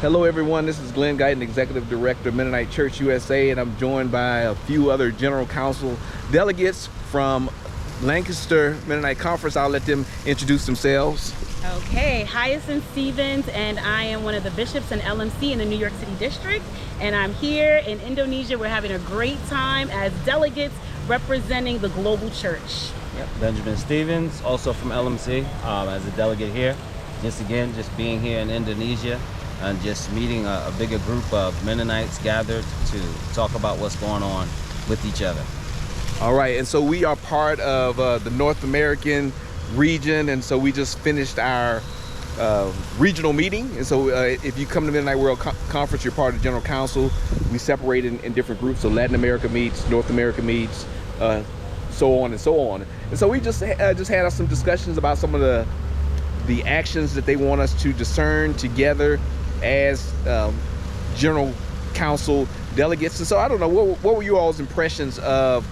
Hello everyone, this is Glen, Guyton, Executive Director of Mennonite Church USA, and I'm joined by a few other General Council delegates from Lancaster Mennonite Conference. I'll let them introduce themselves. Okay, Hyacinth Stevens, and I am one of the bishops in LMC in the New York City District, and I'm here in Indonesia. We're having a great time as delegates representing the global church. Yep. Benjamin Stevens, also from LMC, as a delegate here. Just being here in Indonesia and just meeting a bigger group of Mennonites gathered to talk about what's going on with each other. All right, and so we are part of the North American region, and so we just finished our regional meeting. And so if you come to Mennonite World Conference, you're part of the General Council. We separate in different groups, so Latin America meets, North America meets, so on and so on. And so we just had some discussions about some of the actions that they want us to discern together as General Council delegates. And so I don't know, what were you all's impressions of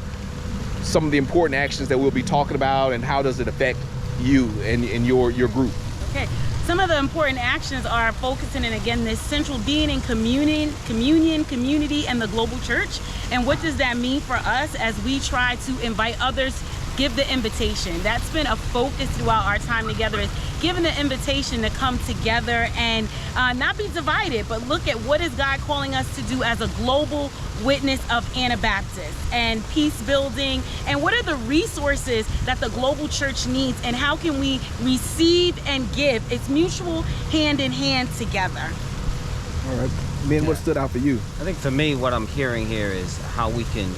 some of the important actions that we'll be talking about, and how does it affect you and your group? Okay, some of the important actions are focusing in, again, this central being in communion, community, and the global church. And what does that mean for us as we try to invite others, give the invitation? That's been a focus throughout our time together, is giving the invitation to come together and not be divided, but look at what is God calling us to do as a global witness of Anabaptists and peace building, and what are the resources that the global church needs, and how can we receive and give? It's mutual, hand in hand together. All right, Ben, what stood out for you? I think for me, what I'm hearing here is how we can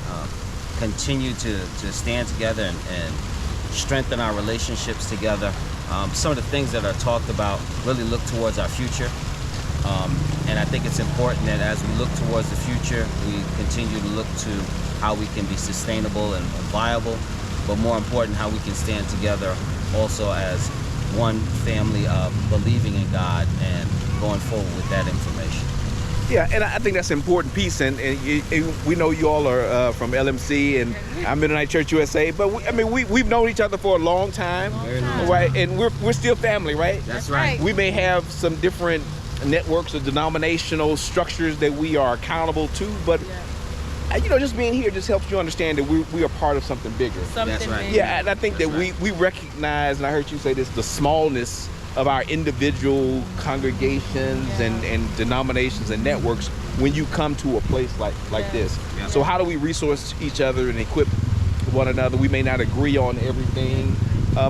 continue to stand together and strengthen our relationships together. Some of the things that are talked about really look towards our future. And I think it's important that as we look towards the future, we continue to look to how we can be sustainable and viable, but more important, how we can stand together also as one family of believing in God and going forward with that information. Yeah, and I think that's an important piece, and we know you all are from LMC and I'm Mennonite Church USA, but we've known each other for a long time, right? And we're still family, right? That's right. We may have some different networks or denominational structures that we are accountable to, but just being here just helps you understand that we are part of something bigger. That's right. Yeah, and I think that we recognize, and I heard you say this, the smallness of our individual congregations and denominations and networks when you come to a place like this. Yeah. So how do we resource each other and equip one another? We may not agree on everything,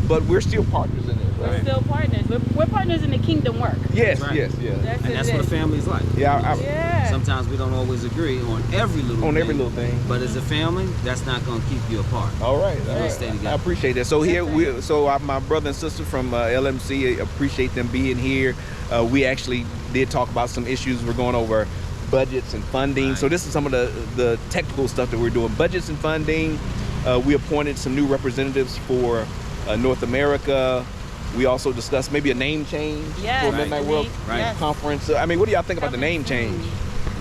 but we're still partners in it. Right? We're still partners. We're partners in the kingdom work. Yes, right. yes. That's what a family's like. Yeah. Sometimes we don't always agree on every little thing. But as a family, that's not going to keep you apart. All right. Stay together. I appreciate that. So my brother and sister from LMC, appreciate them being here. We actually did talk about some issues. We're going over budgets and funding. Right. So this is some of the technical stuff that we're doing. Budgets and funding. We appointed some new representatives for North America. We also discussed maybe a name change for Mennonite World Conference. What do y'all think about the name change?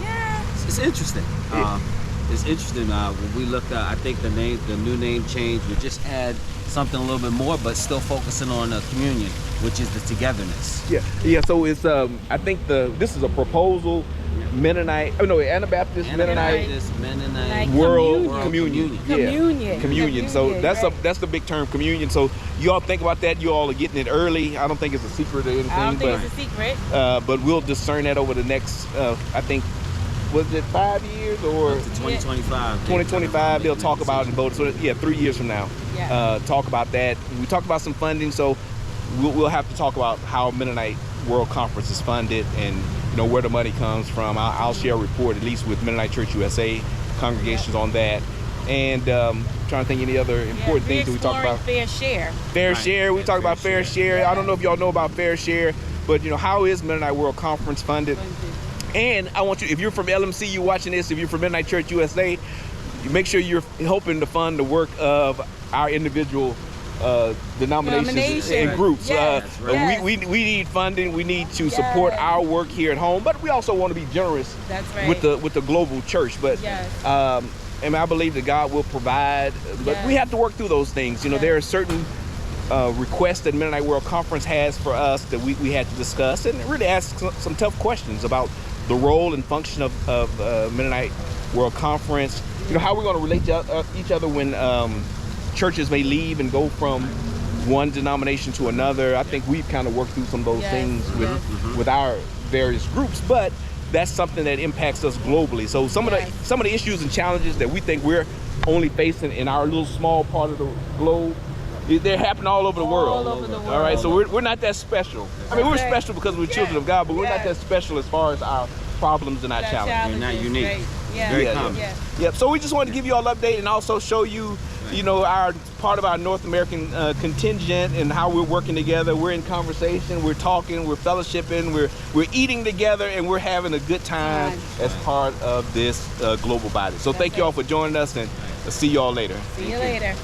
Yeah, it's interesting. It's interesting. When we looked at, I think the new name change would just add something a little bit more, but still focusing on communion, which is the togetherness. Yeah. So it's I think this is a proposal. Anabaptist Mennonite World Communion. Communion. So that's the big term, communion. So you all think about that. You all are getting it early. I don't think it's a secret or anything. I don't think it's a secret. But we'll discern that over the next, I think, was it 5 years or? Up to 2025. 2025, they'll talk about it and vote. So 3 years from now, talk about that. We talked about some funding, so we'll have to talk about how Mennonite World Conference is funded and where the money comes from. I'll share a report, at least with Mennonite Church USA congregations on that. And trying to think any other important things that we talk about. Fair share. Fair share. We talk about fair share. I don't know if y'all know about fair share, but how is Mennonite World Conference funded? And I want you, if you're from LMC, you watching this, if you're from Mennonite Church USA, make sure you're helping to fund the work of our individual denominations and groups. We need funding. We need to support our work here at home, but we also want to be generous with the global church. But I believe that God will provide, but we have to work through those things. There are certain requests that Mennonite World Conference has for us that we had to discuss, and really ask some tough questions about the role and function of Mennonite World Conference. You know, how we're going to relate to each other when churches may leave and go from one denomination to another. I think we've kind of worked through some of those things with our various groups, but that's something that impacts us globally. So some of the issues and challenges that we think we're only facing in our little small part of the globe, they're happening all over the world. All right, so we're not that special. I mean, we're special because we're children of God, but we're not that special as far as our problems and our challenges. You're not unique. Right. Very common. Yep. So we just wanted to give you all an update and also show you, you know, our part of our North American contingent and how we're working together. We're in conversation, we're talking, we're fellowshipping, we're eating together, and we're having a good time as part of this global body. So thank you all for joining us, and see you all later. See you later.